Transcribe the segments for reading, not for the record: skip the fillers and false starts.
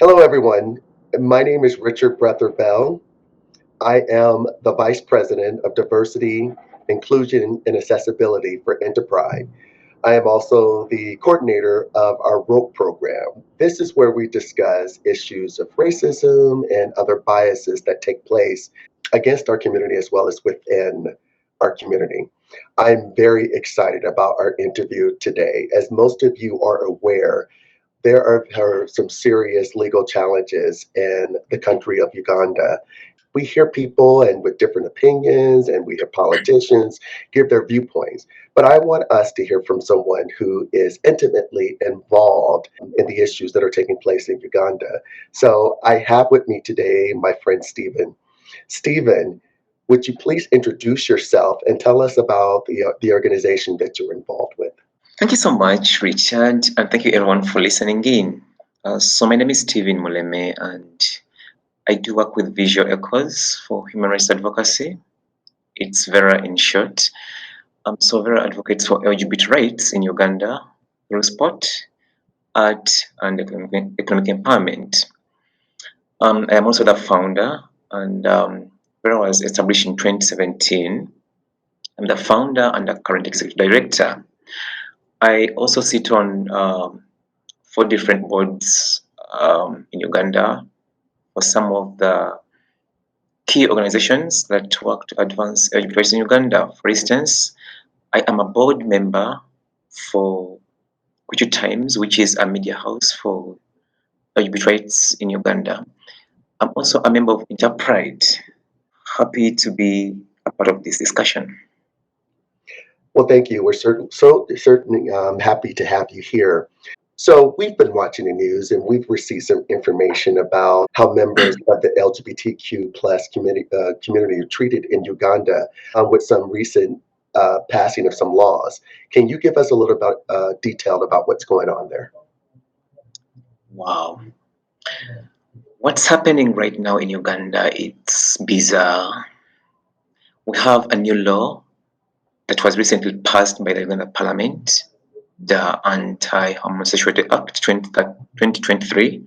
Hello, everyone. My name is Richard Brethour-Bell. I am the Vice President of Diversity, Inclusion, and Accessibility for InterPride. I am also the coordinator of our ROPE program. This is where we discuss issues of racism and other biases that take place against our community as well as within our community. I'm very excited about our interview today. As most of you are aware, there are some serious legal challenges in the country of Uganda. We hear people and with different opinions, and we hear politicians give their viewpoints. But I want us to hear from someone who is intimately involved in the issues that are taking place in Uganda. So I have with me today my friend Steven. Steven, would you please introduce yourself and tell us about the organization that you're involved with? Thank you so much, Richard, and thank you everyone for listening in. So my name is Steven Muleme, and I do work with Visual Echoes for Human Rights Advocacy. It's VEHRA in short. So VEHRA advocates for LGBT rights in Uganda through sport, art, and economic empowerment. I am also the founder, and VEHRA was established in 2017. I'm the founder and the current executive director. I also sit on 4 different boards in Uganda for some of the key organizations that work to advance LGBT rights in Uganda. For instance, I am a board member for Kuchu Times, which is a media house for LGBT rights in Uganda. I'm also a member of InterPride. Happy to be a part of this discussion. Well, thank you. We're certainly happy to have you here. So we've been watching the news and we've received some information about how members of the LGBTQ plus community are treated in Uganda with some recent passing of some laws. Can you give us a little bit detailed about what's going on there? Wow. What's happening right now in Uganda, it's bizarre. We have a new law that was recently passed by the Uganda Parliament, the Anti-Homosexuality Act 2023.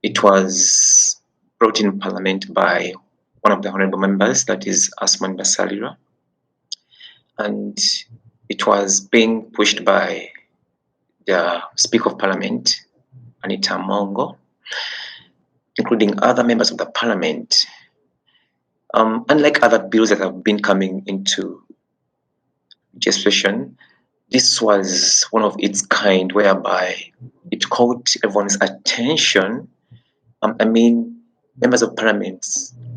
It was brought in Parliament by one of the honorable members, that is Asman Basalira, and it was being pushed by the Speaker of Parliament, Anita Mongo, including other members of the Parliament. Unlike other bills that have been coming into gestation, this was one of its kind, whereby it caught everyone's attention. Members of Parliament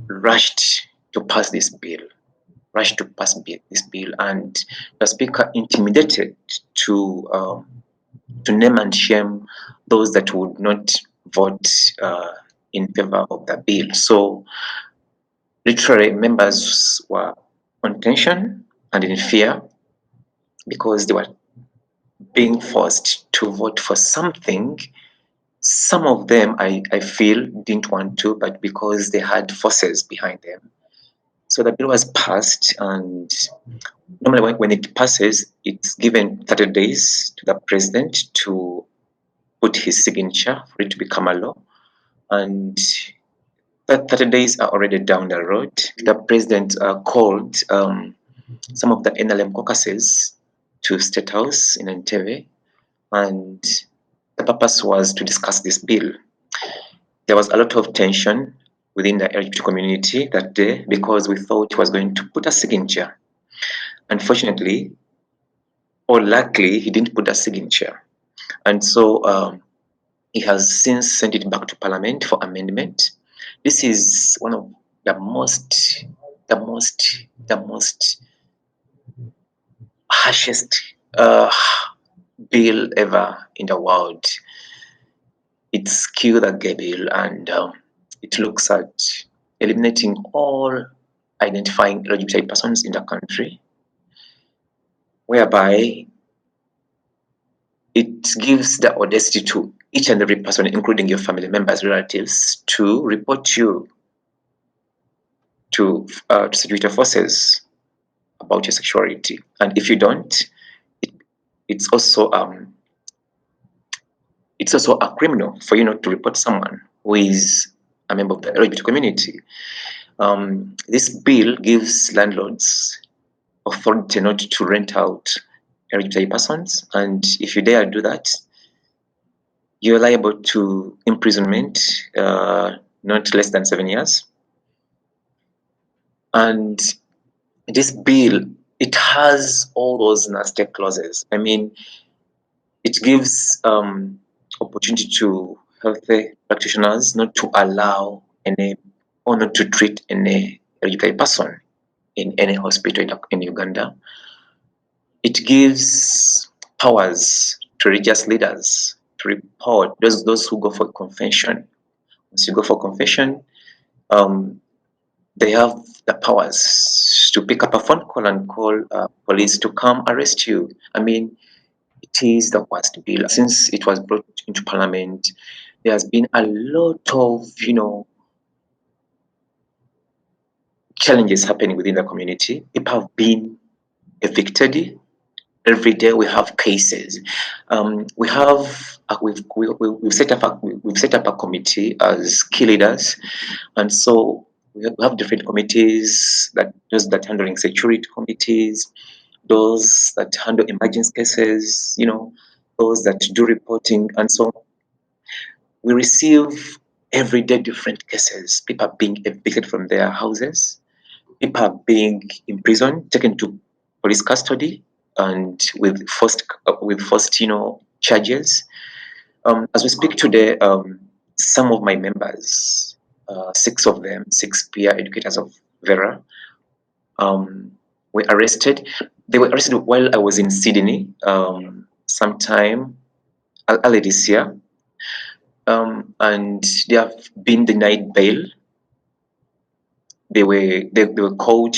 rushed to pass this bill, and the Speaker intimidated to name and shame those that would not vote in favor of the bill. So literally, members were on tension and in fear because they were being forced to vote for something. Some of them, I feel, didn't want to, but because they had forces behind them. So the bill was passed, and normally when it passes, it's given 30 days to the president to put his signature for it to become a law. And that 30 days are already down the road. The president called some of the NLM caucuses to State House in Entebbe, and the purpose was to discuss this bill. There was a lot of tension within the LGBT community that day because we thought he was going to put a signature. Unfortunately, or luckily, he didn't put a signature. And so he has since sent it back to Parliament for amendment. This is one of the most harshest bill ever in the world. It's Kill the Gay Bill, and it looks at eliminating all identifying LGBT persons in the country, whereby it gives the audacity to each and every person, including your family members, relatives, to report you to security forces about your sexuality. And if you don't, it's also it's also a criminal for you not to report someone who is a member of the LGBT community. This bill gives landlords authority not to rent out LGBT persons, and if you dare do that, you're liable to imprisonment, not less than 7 years. And this bill, it has all those nasty clauses. I mean, it gives opportunity to healthy practitioners not to allow any or not to treat any LGBT person in any hospital in Uganda. It gives powers to religious leaders to report those who go for confession. Once you go for confession, they have the powers to pick up a phone call and call police to come arrest you. I mean, it is the worst bill. Since it was brought into parliament, there has been a lot of, challenges happening within the community. People have been evicted. Every day we have cases. We've set up a committee as key leaders, and so we have different committees, those that handling security committees, those that handle emergency cases, those that do reporting, and so we receive every day different cases. People are being evicted from their houses. People are being imprisoned, taken to police custody, and with first charges. As we speak today, some of my members, 6 of them, 6 peer educators of VEHRA, were arrested. They were arrested while I was in Sydney, sometime early this year, and they have been denied bail. They were caught,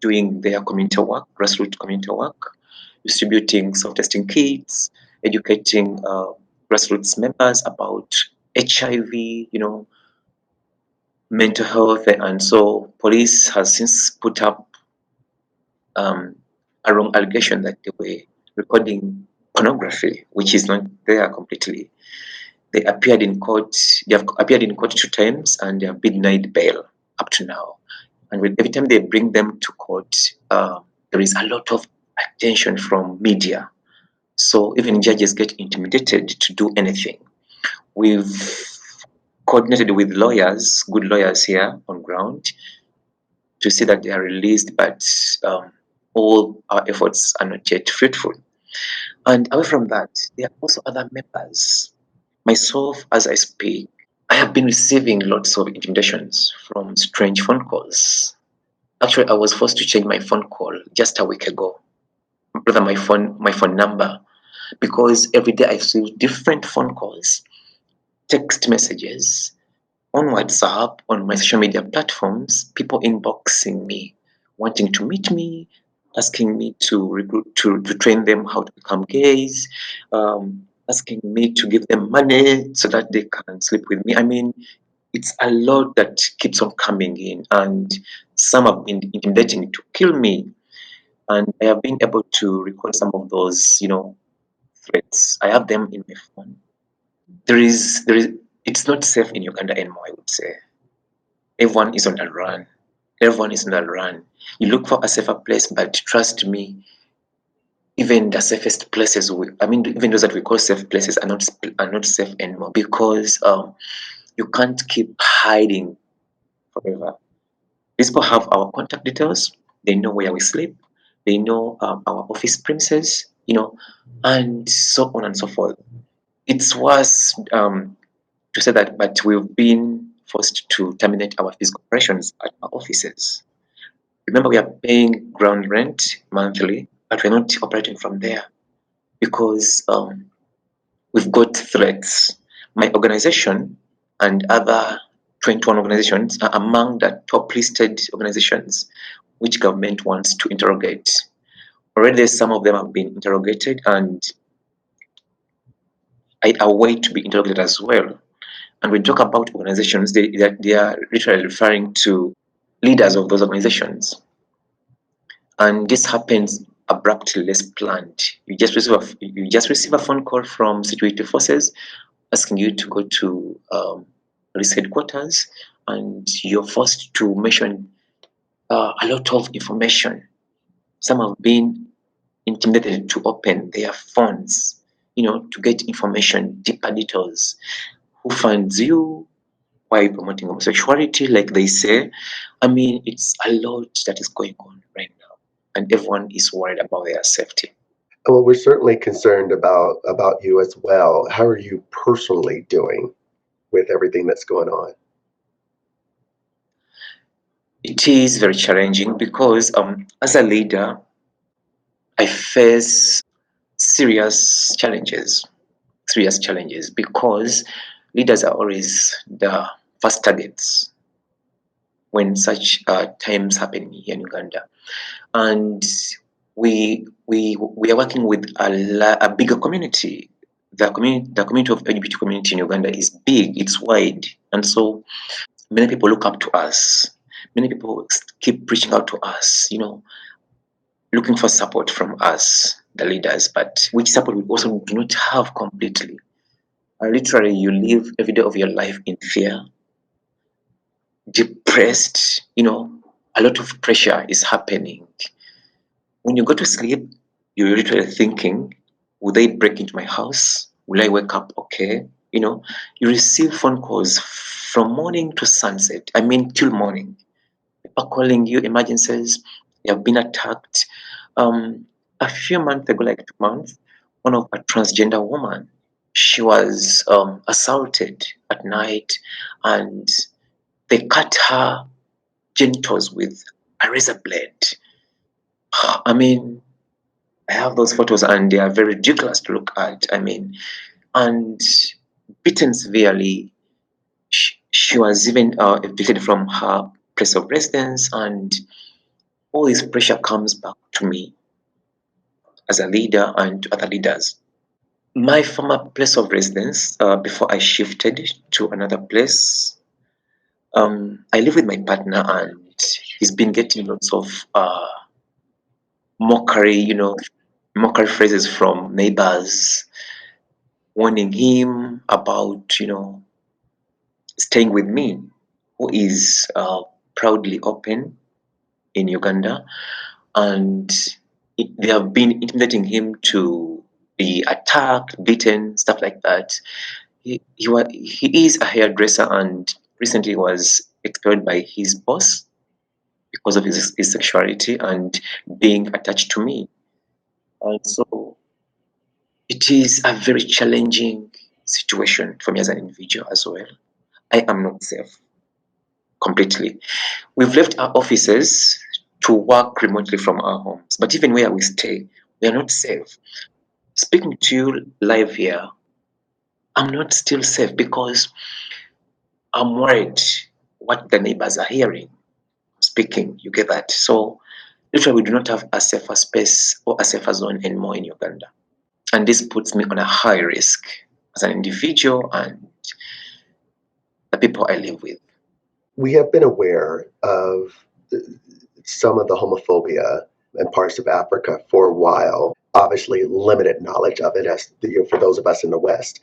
doing their community work, grassroots community work, distributing self-testing kits, educating grassroots members about HIV, mental health, and so police has since put up a wrong allegation that they were recording pornography, which is not there completely. They appeared in court. They have appeared in court 2 times, and they have been denied bail up to now. And every time they bring them to court, there is a lot of attention from media. So even judges get intimidated to do anything. We've coordinated with lawyers, good lawyers here on ground, to see that they are released, but all our efforts are not yet fruitful. And away from that, there are also other members. Myself, as I speak, I have been receiving lots of intimidations from strange phone calls. Actually, I was forced to change my phone call just a week ago, rather my phone number, because every day I receive different phone calls, text messages, on WhatsApp, on my social media platforms, people inboxing me, wanting to meet me, asking me to recruit, to train them how to become gays, asking me to give them money so that they can sleep with me. I mean, it's a lot that keeps on coming in, and some have been intimidating to kill me. And I have been able to record some of those, threats. I have them in my phone. It's not safe in Uganda anymore, I would say. Everyone is on the run. Everyone is on the run. You look for a safer place, but trust me, even the safest places, even those that we call safe places are not safe anymore, because you can't keep hiding forever. These people have our contact details. They know where we sleep. They know our office premises, and so on and so forth. It's worse to say that, but we've been forced to terminate our physical operations at our offices. Remember, we are paying ground rent monthly, but we're not operating from there because we've got threats. My organization and other 21 organizations are among the top listed organizations which government wants to interrogate. Already some of them have been interrogated, and I await to be interrogated as well. And when we talk about organizations, they are literally referring to leaders of those organizations. And this happens abruptly, less planned. You just receive a phone call from security forces asking you to go to police headquarters, and you're forced to mention a lot of information. Some have been intimidated to open their phones, to get information, deeper details. Who funds you? Why are you promoting homosexuality, like they say? I mean, it's a lot that is going on right now, and everyone is worried about their safety. Well, we're certainly concerned about you as well. How are you personally doing with everything that's going on? It is very challenging because as a leader, I face serious challenges, because leaders are always the first targets when such times happen here in Uganda. And we are working with a bigger community. The community of LGBT community in Uganda is big, it's wide, and so many people look up to us. Many people keep reaching out to us, looking for support from us, the leaders, but which support we also do not have completely. Literally, you live every day of your life in fear, depressed, a lot of pressure is happening. When you go to sleep, you're literally thinking, will they break into my house? Will I wake up okay? You receive phone calls from morning to sunset. I mean, till morning. People calling you emergencies. They have been attacked. A few months ago, like 2 months, one of a transgender woman, she was assaulted at night, and they cut her genitals with a razor blade. I mean, I have those photos and they are very ridiculous to look at. I mean, and beaten severely. She was even evicted from her place of residence, and all this pressure comes back to me as a leader and to other leaders. My former place of residence, before I shifted to another place, I live with my partner, and he's been getting lots of mockery, mockery phrases from neighbors warning him about, staying with me, who is proudly open in Uganda, and they have been intimidating him to be attacked, beaten, stuff like that. He is a hairdresser, and recently was expelled by his boss because of his sexuality and being attached to me. And so it is a very challenging situation for me as an individual as well. I am not safe completely. We've left our offices to work remotely from our homes, but even where we stay, we are not safe. Speaking to you live here, I'm not still safe because I'm worried what the neighbors are hearing. Speaking, you get that? So literally, we do not have a safer space or a safer zone anymore in Uganda. And this puts me on a high risk as an individual and the people I live with. We have been aware of some of the homophobia in parts of Africa for a while. Obviously, limited knowledge of it as for those of us in the West.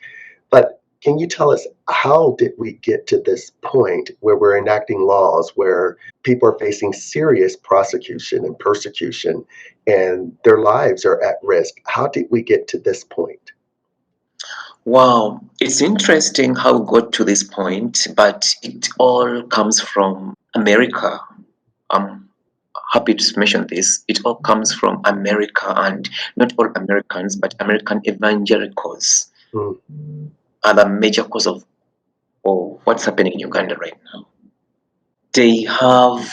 But can you tell us, how did we get to this point where we're enacting laws where people are facing serious prosecution and persecution and their lives are at risk? How did we get to this point? Wow, it's interesting how we got to this point, but it all comes from America. I'm happy to mention this. It all comes from America, and not all Americans, but American evangelicals Mm. are the major cause of what's happening in Uganda right now. They have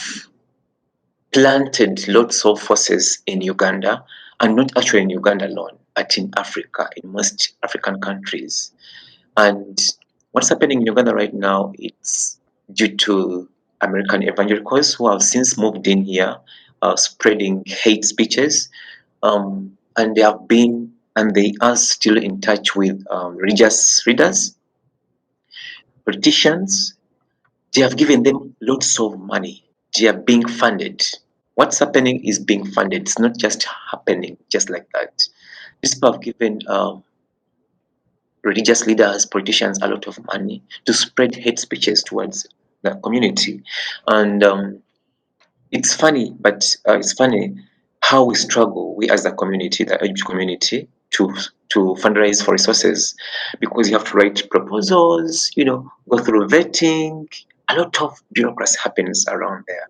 planted lots of forces in Uganda, and not actually in Uganda alone, but in Africa, in most African countries. And what's happening in Uganda right now, it's due to American evangelicals who have since moved in here, spreading hate speeches, and they are still in touch with religious leaders, politicians. They have given them lots of money. They are being funded. What's happening is being funded. It's not just happening just like that. These people have given religious leaders, politicians, a lot of money to spread hate speeches towards the community. And it's funny, but it's funny how we struggle, we as a community, the LGBT community, to fundraise for resources, because you have to write proposals, go through vetting. A lot of bureaucracy happens around there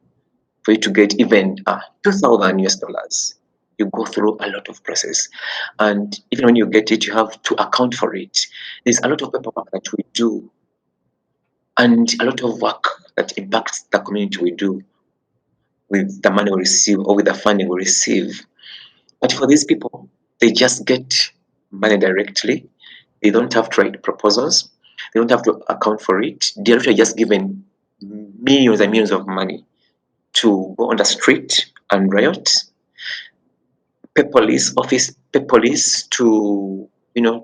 for you to get even $2,000. You go through a lot of process, and even when you get it, you have to account for it. There's a lot of paperwork that we do, and a lot of work that impacts the community we do with the money we receive or with the funding we receive. But for these people, they just get money directly. They don't have to write proposals. They don't have to account for it. They're actually just given millions and millions of money to go on the street and riot, pay police to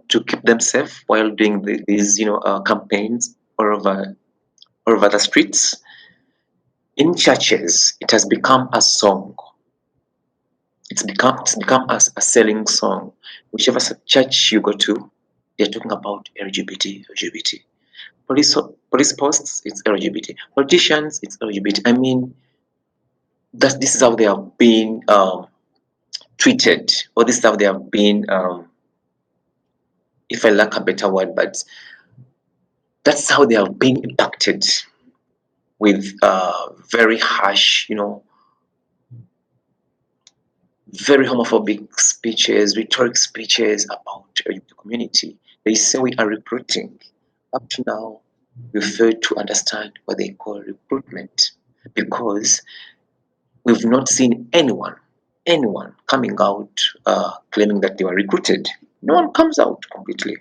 to keep them safe while doing these campaigns all over the streets. In churches, it has become a song. It's become a selling song. Whichever church you go to, they're talking about LGBT, LGBT. Police posts, it's LGBT. Politicians, it's LGBT. I mean, this is how they have been treated, or this is how they have been, if I lack a better word, but that's how they have been impacted with very harsh, very homophobic speeches, rhetoric speeches about the community. They say we are recruiting. Up to now, we fail to understand what they call recruitment, because we've not seen anyone coming out claiming that they were recruited. No one comes out completely.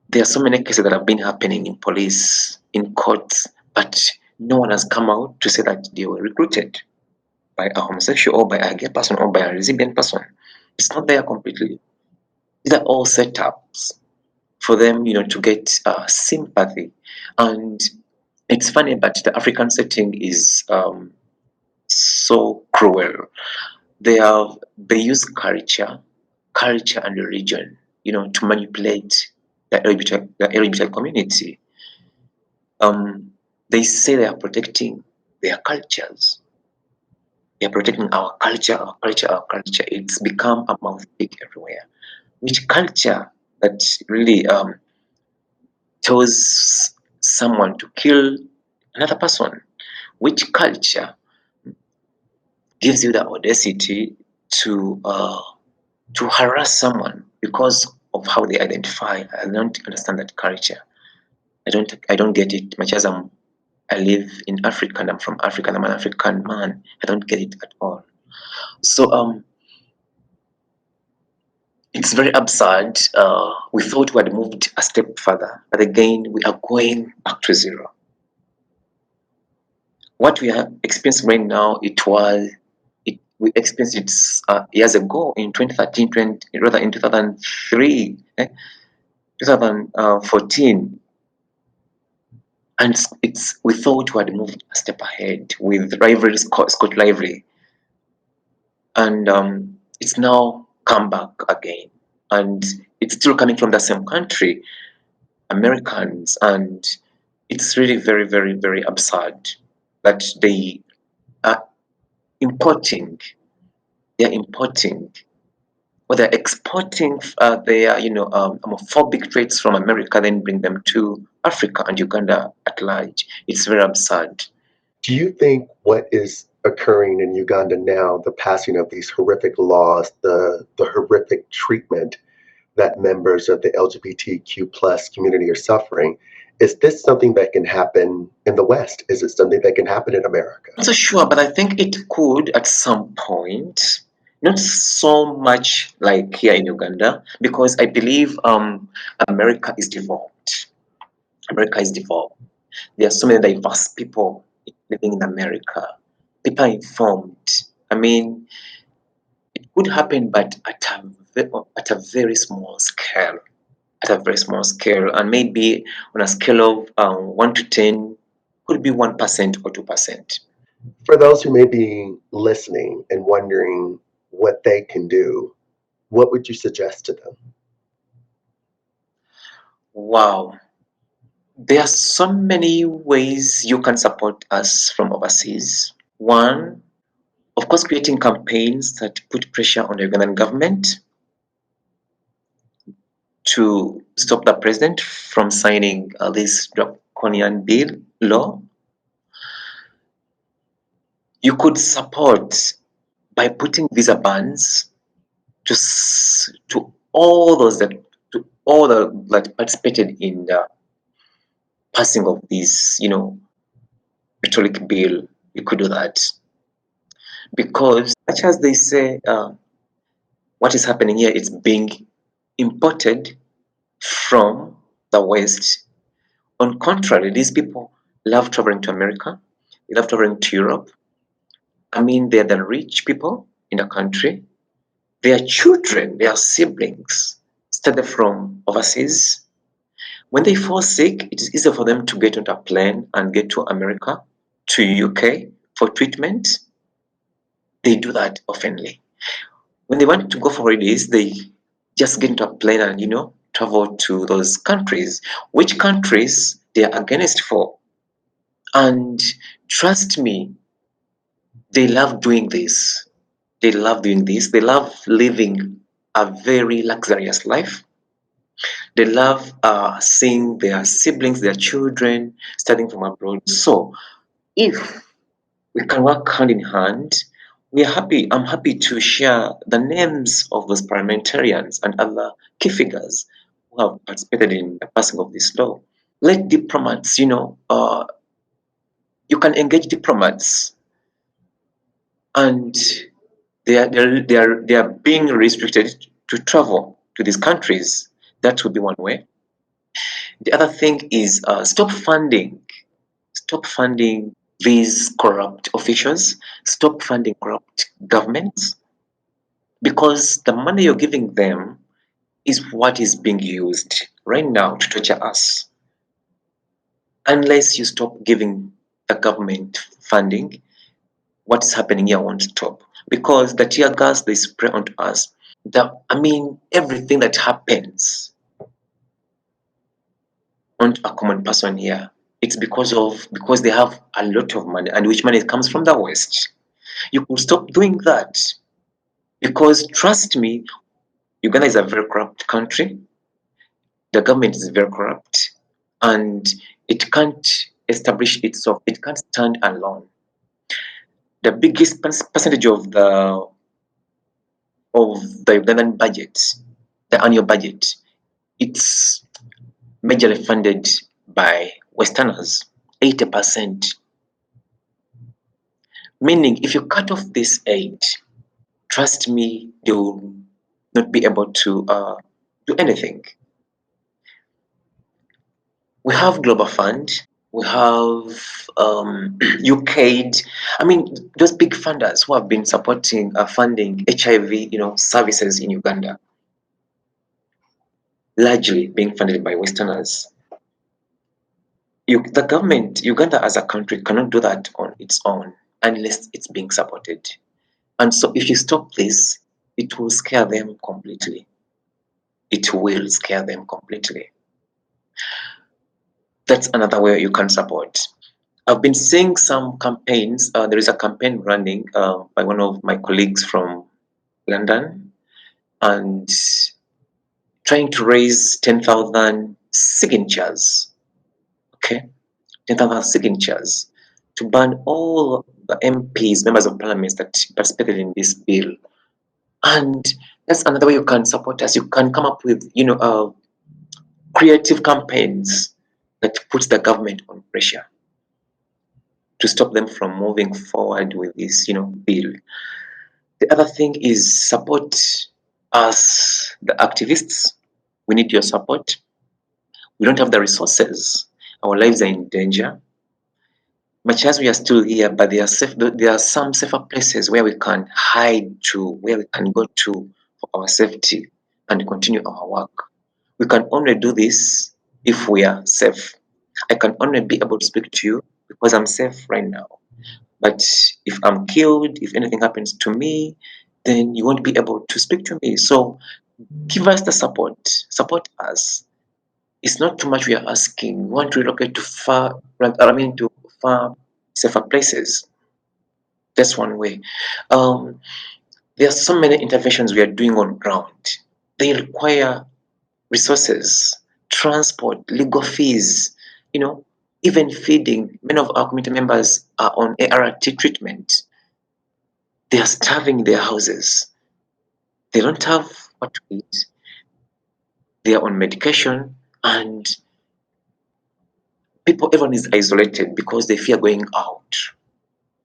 There are so many cases that have been happening in police, in courts, but no one has come out to say that they were recruited by a homosexual or by a gay person or by a lesbian person. It's not there completely. These are all setups for them, to get sympathy. And it's funny, but the African setting is so cruel. They use culture and religion, to manipulate the LGBT community. They say they are protecting their cultures. They are protecting our culture, our culture, our culture. It's become a mouthpick everywhere. Which culture that really tells someone to kill another person? Which culture gives you the audacity to harass someone because of how they identify? I don't understand that culture. I don't get it. Much as I live in Africa and I'm from Africa and I'm an African man, I don't get it at all. So it's very absurd. We thought we had moved a step further, but again we are going back to zero. What we are experiencing right now, we experienced it years ago in 2013, rather in 2003, 2014. And we thought we had moved a step ahead with rivalry, Scott Lively, and it's now come back again, and it's still coming from the same country, Americans, and it's really very, very, very absurd that they are importing, or they're exporting their homophobic traits from America, then bring them to Africa and Uganda at large. It's very absurd. Do you think what is occurring in Uganda now, the passing of these horrific laws, the horrific treatment that members of the LGBTQ plus community are suffering, is this something that can happen in the West? Is it something that can happen in America? I'm not so sure, but I think it could at some point. Not so much like here in Uganda, because I believe America is developed. America is developed. There are so many diverse people living in America. People are informed. I mean, it could happen, but at a very small scale. At a very small scale, and maybe on a scale of 1 to 10, could be 1% or 2%. For those who may be listening and wondering what they can do, what would you suggest to them? Wow. There are so many ways you can support us from overseas. One, of course, creating campaigns that put pressure on the Ugandan government to stop the president from signing this draconian bill law. You could support by putting visa bans to all those that participated in the passing of this, rhetoric bill. You could do that because, much as they say, what is happening here is being imported from the West. On contrary, these people love traveling to America, they love traveling to Europe. I mean, they're the rich people in the country. Their children, their siblings, started from overseas. When they fall sick, it is easier for them to get on a plane and get to America, to UK for treatment. They do that oftenly. When they want to go for holidays, they just get into a plane and travel to those countries, which countries they are against for. And trust me, they love doing this. They love doing this. They love living a very luxurious life. They love seeing their siblings, their children studying from abroad. So if we can work hand in hand, we are happy. I'm happy to share the names of those parliamentarians and other key figures who have participated in the passing of this law. Let diplomats, you can engage diplomats, and they are being restricted to travel to these countries. That would be one way. The other thing is stop funding these corrupt officials, stop funding corrupt governments, because the money you're giving them is what is being used right now to torture us. Unless you stop giving the government funding, what's happening here won't stop. Because the tear gas they spray onto us, everything that happens onto a common person here, it's because they have a lot of money, and which money comes from the West. You could stop doing that, because trust me, Uganda is a very corrupt country. The government is very corrupt, and it can't establish itself. It can't stand alone. The biggest percentage of the Ugandan budget, the annual budget, it's majorly funded by Westerners, 80%. Meaning, if you cut off this aid, trust me, they will not be able to do anything. We have Global Fund, we have UKAID. Those big funders who have been supporting funding HIV, services in Uganda, largely being funded by Westerners. The government, Uganda as a country, cannot do that on its own unless it's being supported. And so if you stop this, it will scare them completely. It will scare them completely. That's another way you can support. I've been seeing some campaigns. There is a campaign running by one of my colleagues from London, and trying to raise 10,000 signatures. Okay, 10,000 signatures to ban all the MPs, members of parliament that participated in this bill. And that's another way you can support us. You can come up with, creative campaigns that puts the government on pressure to stop them from moving forward with this, bill. The other thing is support us, the activists. We need your support. We don't have the resources. Our lives are in danger. Much as we are still here, but there are some safer places where we can hide to, where we can go to for our safety and continue our work. We can only do this if we are safe. I can only be able to speak to you because I'm safe right now. But if I'm killed, if anything happens to me, then you won't be able to speak to me. So give us the support us. It's not too much we are asking. We want to relocate to to far safer places. That's one way. Um, there are so many interventions we are doing on ground. They require resources, transport, legal fees, you know, even feeding. Many of our community members are on ART treatment. They are starving in their houses. They don't have what to eat. They are on medication, and everyone is isolated because they fear going out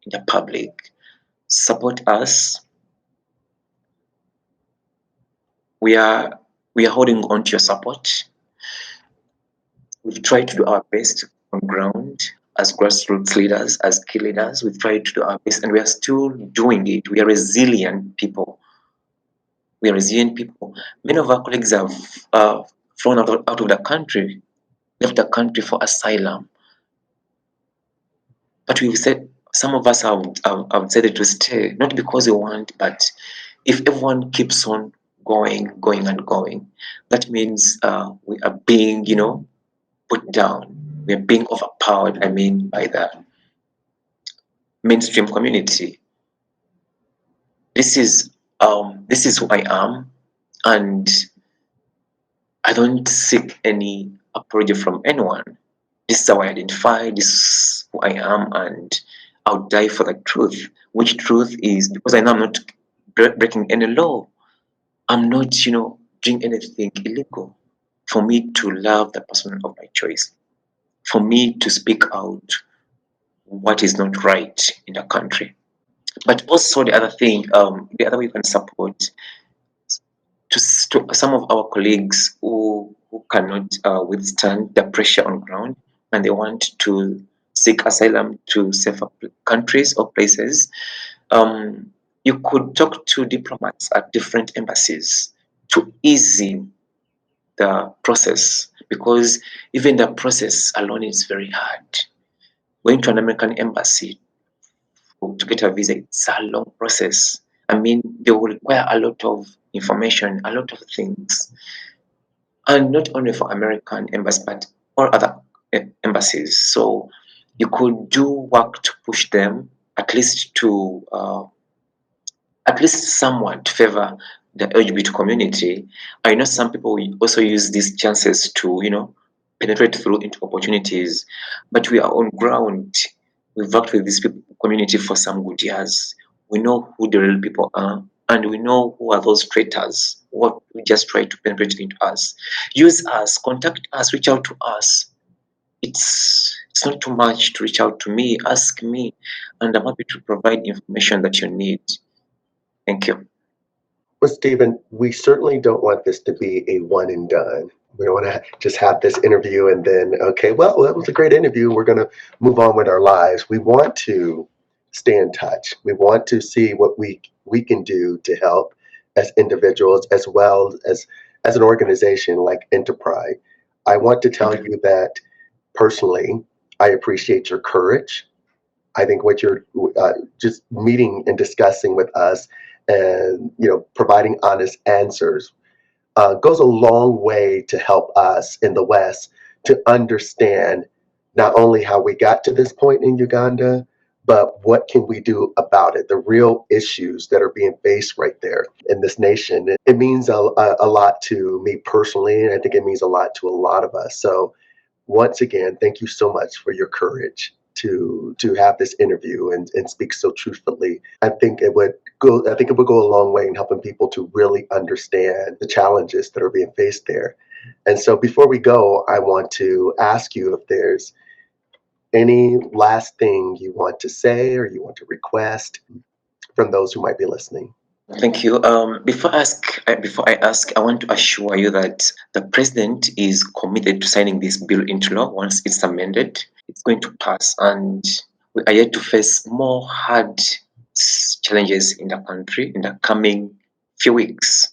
in the public. Support us. We are holding on to your support. We've tried to do our best on ground as grassroots leaders, as key leaders. We've tried to do our best, and we are still doing it. We are resilient people. Many of our colleagues have flown out of the country, left the country for asylum. But we've said some of us have decided to stay, not because we want, but if everyone keeps on going and going, that means we are being, put down. We are being overpowered, by the mainstream community. This is who I am, and I don't seek any apology from anyone. This is how I identify, this is who I am, and I'll die for the truth. Which truth is, because I know I'm not breaking any law. I'm not, doing anything illegal. For me to love the person of my choice. For me to speak out what is not right in the country. But also the other thing, the other way you can support to some of our colleagues who cannot withstand the pressure on ground and they want to seek asylum to safer countries or places, you could talk to diplomats at different embassies to ease the process, because even the process alone is very hard. Going to an American embassy to get a visa, it's a long process. They will require a lot of information, a lot of things, and not only for American embassy, but all other embassies. So you could do work to push them at least somewhat to favor the LGBT community. I know some people will also use these chances to, penetrate through into opportunities, but we are on ground. We've worked with this community for some good years. We know who the real people are, and we know who are those traitors who just try to penetrate into us. Use us, contact us, reach out to us. It's not too much to reach out to me, ask me, and I'm happy to provide information that you need. Thank you. Well, Stephen, we certainly don't want this to be a one and done. We don't want to just have this interview and then, okay, well, that was a great interview. We're going to move on with our lives. We want to stay in touch. We want to see what we can do to help as individuals as well as an organization like InterPride. I want to tell you that personally, I appreciate your courage. I think what you're just meeting and discussing with us and providing honest answers goes a long way to help us in the West to understand not only how we got to this point in Uganda, but what can we do about it, the real issues that are being faced right there in this nation. It means a lot to me personally, and I think it means a lot to a lot of us. So once again, thank you so much for your courage to have this interview and speak so truthfully. I think it would go a long way in helping people to really understand the challenges that are being faced there. And so before we go, I want to ask you if there's any last thing you want to say or you want to request from those who might be listening. Thank you. Before I ask, I want to assure you that the president is committed to signing this bill into law once it's amended. It's going to pass, and we are yet to face more hard challenges in the country in the coming few weeks.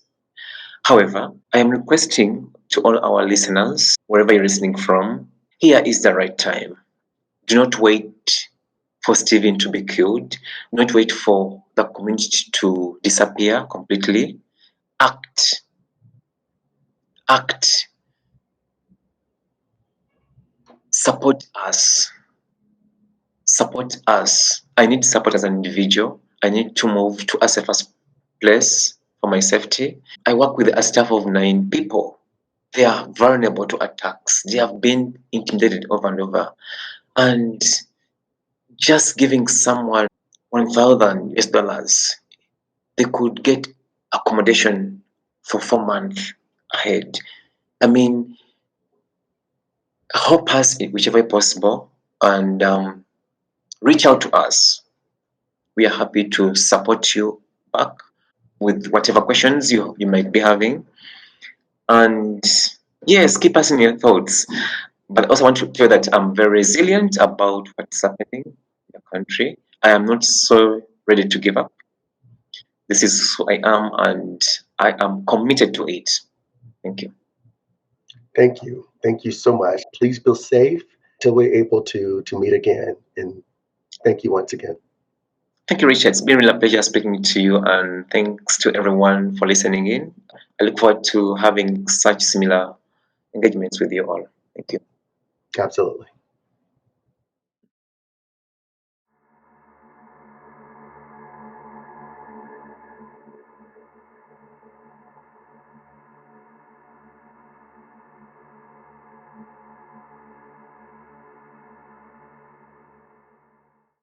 However, I am requesting to all our listeners, wherever you're listening from, here is the right time. Do not wait for Steven to be killed, not wait for the community to disappear completely. Act. Support us. I need support as an individual. I need to move to a safer place for my safety. I work with a staff of 9 people. They are vulnerable to attacks. They have been intimidated over and over. And just giving someone $1,000, they could get accommodation for 4 months ahead. I mean, help us in whichever way possible, and reach out to us. We are happy to support you back with whatever questions you might be having. And yes, keep us in your thoughts. But I also want to tell you that I'm very resilient about what's happening in the country. I am not so ready to give up. This is who I am, and I am committed to it. Thank you. Thank you. Thank you so much. Please feel safe till we're able to meet again. And thank you once again. Thank you, Richard. It's been really a pleasure speaking to you, and thanks to everyone for listening in. I look forward to having such similar engagements with you all. Thank you. Absolutely.